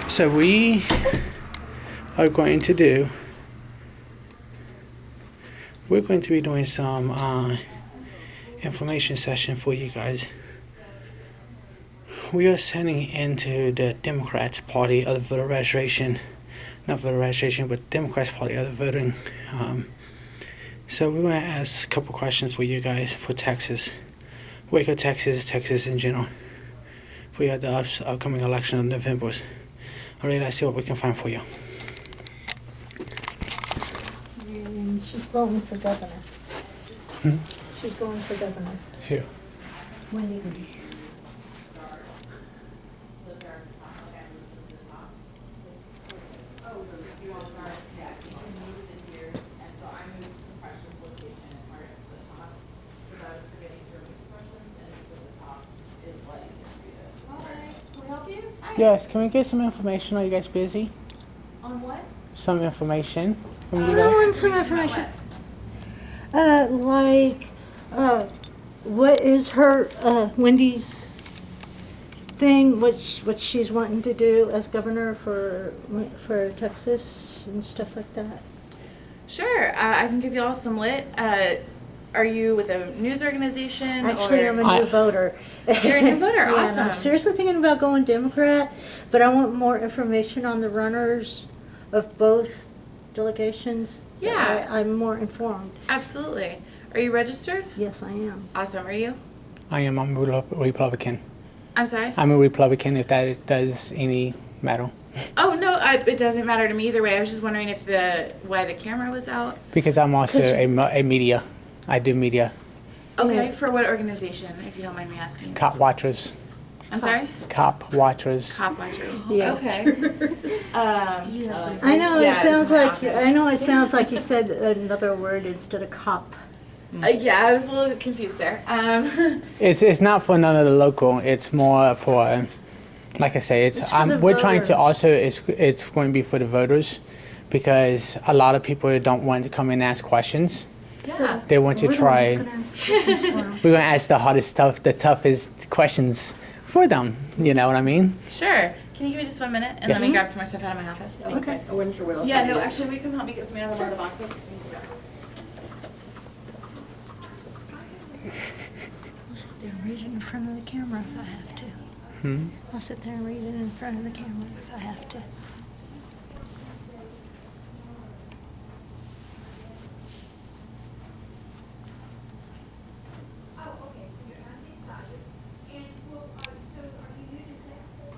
So we are going to do. We're going to be doing some information session for you guys. We are sending into the Democrats Party of the voter registration, not voter registration, but Democrats Party of the voting. So we're going to ask a couple questions for you guys for Texas, Waco, Texas in general, for the upcoming election in November. I'm ready to see what we can find for you. And she's going for governor. She's going for governor. Here. Wendy. Yes, can we get some information? Are you guys busy? On what? Some information from you I guys. want some information. What is her, Wendy's thing, what she's wanting to do as governor for Texas and stuff like that? Sure, I can give you all some lit. Are you with a news organization? Actually, or? I'm a new voter. You're a new voter, Yeah, and awesome. I'm seriously thinking about going Democrat, but I want more information on the runners of both delegations. Yeah. I'm more informed. Absolutely. Are you registered? Yes, I am. Awesome. Are you? I'm a Republican. I'm sorry? I'm a Republican, if that does any matter. Oh, no, it doesn't matter to me either way. I was just wondering if why the camera was out. Because I'm also a media. I do media. Okay, Yeah. for what organization, if you don't mind me asking? Cop watchers. I'm sorry? Cop watchers. Cop watchers. Yeah. Okay. I know Yeah, it sounds it's in my like office. I know it sounds like you said another word instead of cop. Yeah, I was a little bit confused there. It's not for none of the local. It's more for, like I say, It's for the we're trying to voters. also it's going to be for the voters, because a lot of people don't want to come in and ask questions. Yeah. They want to We're the try. ones gonna ask questions for 'em. We're going to ask the hardest stuff, the toughest questions for them. You know what I mean? Sure. Can you give me just 1 minute and Yes. let me grab some more stuff out of my office? Thanks. Okay. I wasn't sure what else. Yeah, I no, needed. actually, will you come help me get some out of one of the boxes? I'll sit there and read it in front of the camera if I have to. I'll sit there and read it in front of the camera if I have to. Oh, okay, so you're undecided. And, well, so are you new to Texas?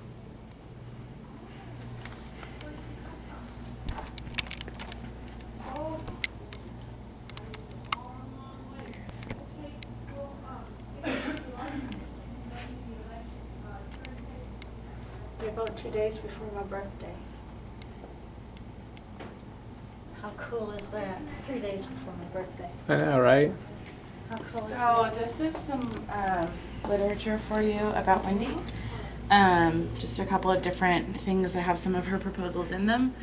Where did you come from? Oh. A long way. Okay, well, if you are, maybe the election, turn I vote 2 days before my birthday. How cool is that? 3 days before my birthday. I know, right? How cool is So that? this is some literature for you about Wendy. Just a couple of different things that have some of her proposals in them.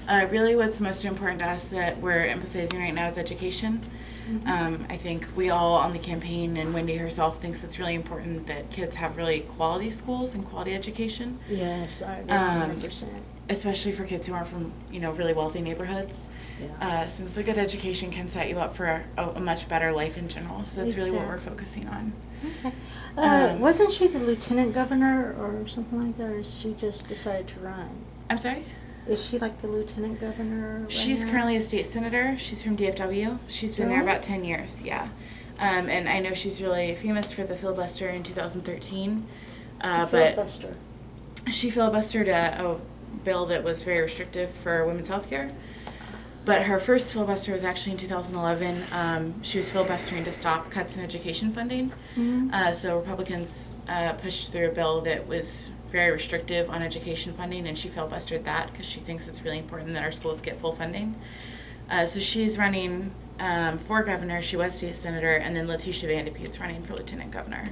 Really what's most important to us that we're emphasizing right now is education. I think we all on the campaign, and Wendy herself thinks it's really important that kids have really quality schools and quality education. Yes, I agree 100%. Especially for kids who aren't from, really wealthy neighborhoods. Yeah. Since a good education can set you up for a much better life in general. So that's really what we're Exactly. focusing on. Okay. Wasn't she the lieutenant governor or something like that, or she just decided to run? I'm sorry? Is she like the lieutenant governor? right She's now? currently a state senator. She's from DFW. She's been there Really? about 10 years, yeah. And I know she's really famous for the filibuster in 2013. But Filibuster. she filibustered a bill that was very restrictive for women's health care. But her first filibuster was actually in 2011. She was filibustering to stop cuts in education funding. So Republicans pushed through a bill that was very restrictive on education funding, and she filibustered that because she thinks it's really important that our schools get full funding. So she's running for governor. She was state senator, and then Letitia Van de Pute's running for lieutenant governor.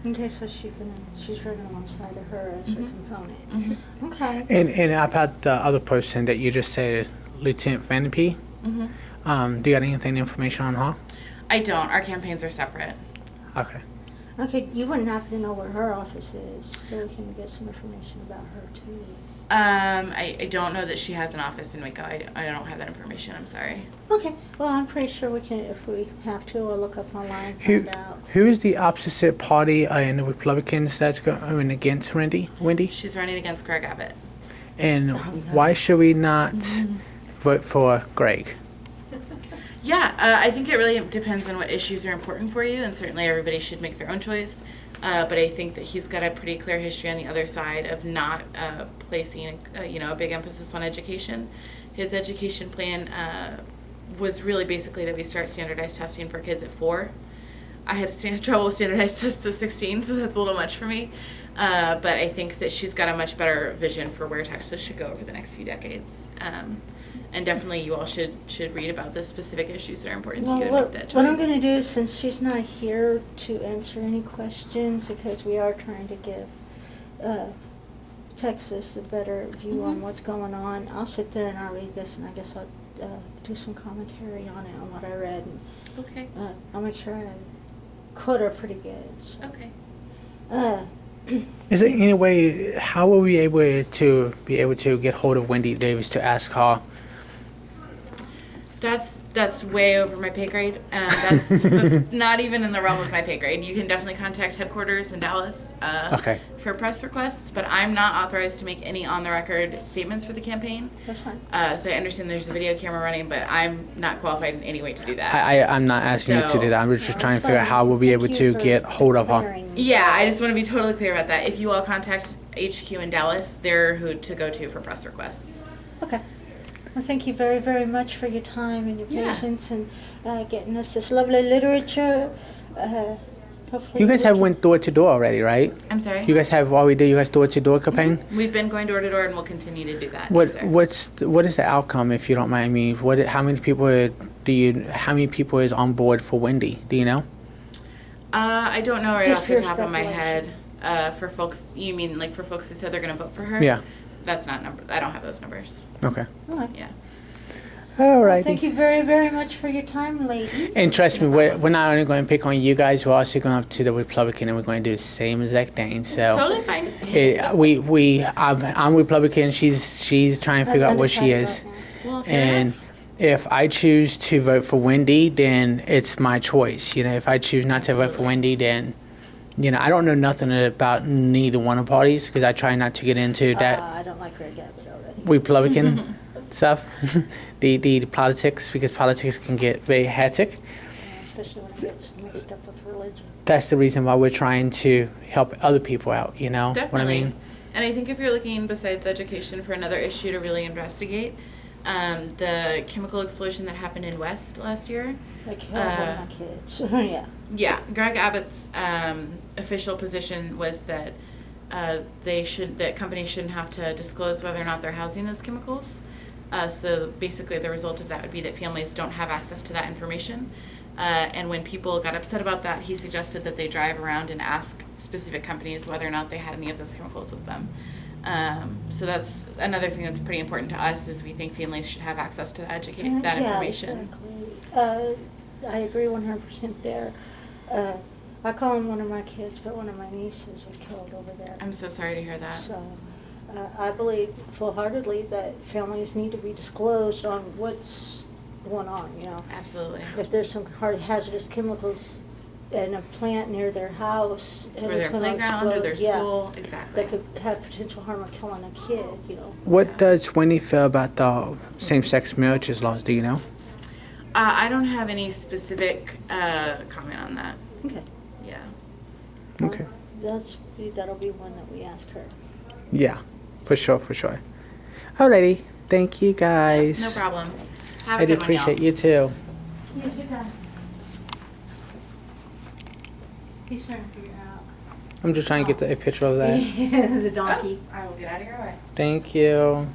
Okay, so she's right alongside of her as her component. Mm-hmm. Okay. And about the other person that you just said, Lieutenant Van de P. Mm-hmm. Do you got anything information on her? I don't. Our campaigns are separate. Okay. Okay, you wouldn't happen to know where her office is, so we can get some information about her too. I don't know that she has an office in Waco. I don't have that information. I'm sorry. Okay, well, I'm pretty sure we can, if we have to, we'll look up online, Who find out. who is the opposite party in the Republicans that's going against Wendy? She's running against Greg Abbott. And why should we not vote for Greg? Yeah, I think it really depends on what issues are important for you, and certainly everybody should make their own choice. But I think that he's got a pretty clear history on the other side of not placing, a big emphasis on education. His education plan was really basically that we start standardized testing for kids at 4. I had trouble with standardized tests at 16, so that's a little much for me. But I think that she's got a much better vision for where Texas should go over the next few decades. And definitely you all should read about the specific issues that are important to you and make that choice. What I'm going to do is, since she's not here to answer any questions, because we are trying to give Texas a better view on what's going on, I'll sit there and I'll read this, and I guess I'll do some commentary on it, on what I read. And, Okay. I'll make sure I quote her pretty good. So. Okay. Is there any way? How will we able to get hold of Wendy Davis to ask her? That's way over my pay grade. That's not even in the realm of my pay grade. You can definitely contact headquarters in Dallas Okay. for press requests, but I'm not authorized to make any on-the-record statements for the campaign. That's fine. So I understand there's a video camera running, but I'm not qualified in any way to do that. I'm not asking you to do that. I'm just trying to figure out how we'll be able Thank you to for get hold of her. clearing Yeah, that. I just want to be totally clear about that. If you all contact HQ in Dallas, they're who to go to for press requests. Okay. Well, thank you very, very much for your time and your Yeah. patience and getting us this lovely literature. Hopefully You guys we have can- went door to door already, right? I'm sorry? You guys have already did. You guys door to door campaign. We've been going door to door and we'll continue to do that. What Yes, sir. what is the outcome, if you don't mind me? How many people How many people is on board for Wendy? Do you know? I don't know right Just off the pure top of my head. speculation. For folks, you mean like for folks who said they're going to vote for her? Yeah. That's not number. I don't have those numbers. Okay. All right. Yeah. All Well, right. thank you very, very much for your time, ladies. And trust me, we're not only going to pick on you guys. We're also going up to the Republican, and we're going to do the same exact thing. So. Totally fine. I'm Republican. She's trying to figure out what she is. Undecided right now. Well, fair And enough. if I choose to vote for Wendy, then it's my choice. If I choose not to vote for Wendy, then, I don't know nothing about neither one of the parties because I try not to get into that I don't like Greg Abbott already. Republican stuff, the politics, because politics can get very hectic. Especially when it gets mixed up with religion. That's the reason why we're trying to help other people out, Definitely. what I mean? And I think if you're looking besides education for another issue to really investigate, the chemical explosion that happened in West last year. Like, one of my kids. Yeah. Yeah, Greg Abbott's official position was that that companies shouldn't have to disclose whether or not they're housing those chemicals. So basically, the result of that would be that families don't have access to that information. And when people got upset about that, he suggested that they drive around and ask specific companies whether or not they had any of those chemicals with them. So that's another thing that's pretty important to us is we think families should have access to that Yeah, information. Exactly. I agree 100% there. I call him one of my kids, but one of my nieces was killed over there. I'm so sorry to hear that. So I believe full-heartedly that families need to be disclosed on what's going on, Absolutely. If there's some hazardous chemicals in a plant near their house. And Or it's their gonna playground or explode, their yeah, school. Exactly. that could have potential harm of killing a kid, What does Wendy feel about the same-sex marriages laws? Do you know? I don't have any specific comment on that. Okay. Yeah. Okay. That'll be one that we ask her. Yeah, for sure. Alrighty. Thank you, guys. No problem. Have a I do good one, y'all. appreciate you too. You too, guys. He's trying to figure out. I'm just trying to get a picture of that. The donkey. I will get out of your way. Thank you.